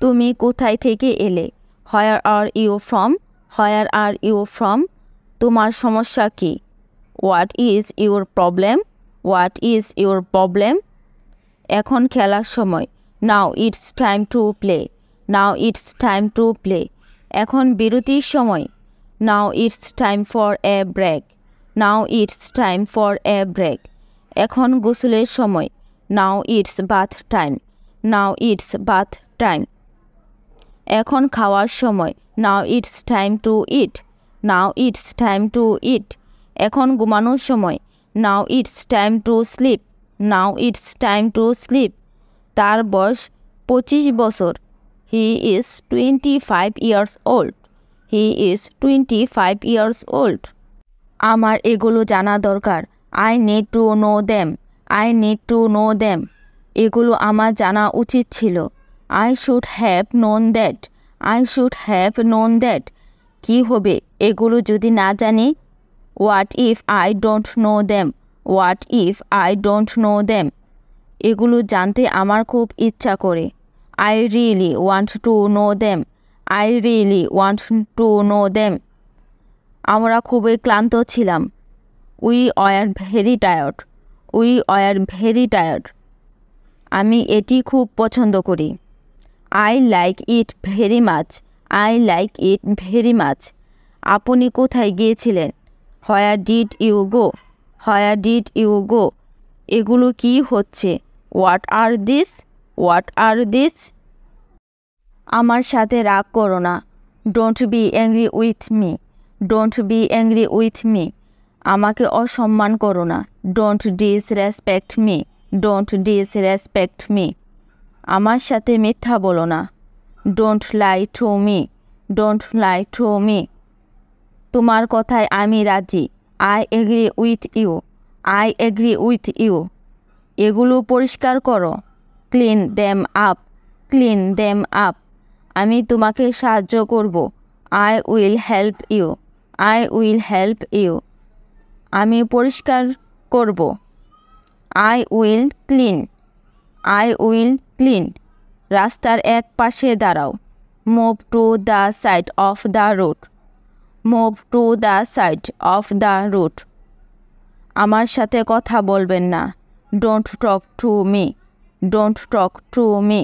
তুমি কোথায় থেকে এলে? Where are you from? Where are you from? তোমার সমস্যা কি? What is your problem? What is your problem? এখন খেলার সময়। Now it's time to play. Now it's time to play. এখন বিরতির সময়। Now it's time for a break. Now it's time for a break. এখন গোসলের সময়। Now it's bath time. Now it's bath time. এখন খাওয়ার সময়। Now it's time to eat. Now it's time to eat. এখন ঘুমানোর সময়। Now it's time to sleep. Now it's time to sleep. তার বয়স 25 বছর। He is 25 years old. He is 25 years old. আমার এগুলো জানা দরকার। I need to know them. I need to know them. এগুলো আমার জানা উচিত ছিল। I should have known that. I should have known that. কি হবে এগুলো যদি না জানি? What if I don't know them? What if I don't know them? এগুলো জানতে আমার খুব ইচ্ছা করে। I really want to know them. I really want to know them. আমরা খুবই ক্লান্ত ছিলাম। We were very tired. We were very tired. আমি এটি খুব পছন্দ করি। I like it very much. I like it very much. আপনি কোথায় গিয়েছিলেন? Where did you go? Where did you go? এগুলো কি হচ্ছে? What are these? What are these? আমার সাথে রাগ করো না। Don't be angry with me. Don't be angry with me. আমাকে অসম্মান করো না। Don't disrespect me. Don't disrespect me. আমার সাথে মিথ্যা বলো না। Don't lie to me. Don't lie to me. তোমার কথায় আমি রাজি। I agree with you. I agree with you. এগুলো পরিষ্কার করো। Clean them up. Clean them up. আমি তোমাকে সাহায্য করব। I will help you. I will help you. আমি পরিষ্কার করব। I will clean. I will clean. রাস্তার এক পাশে দাঁড়াও। Move to the side of the road. Move to the side of the road. আমার সাথে কথা বলবেন না। Don't talk to me. Don't talk to me.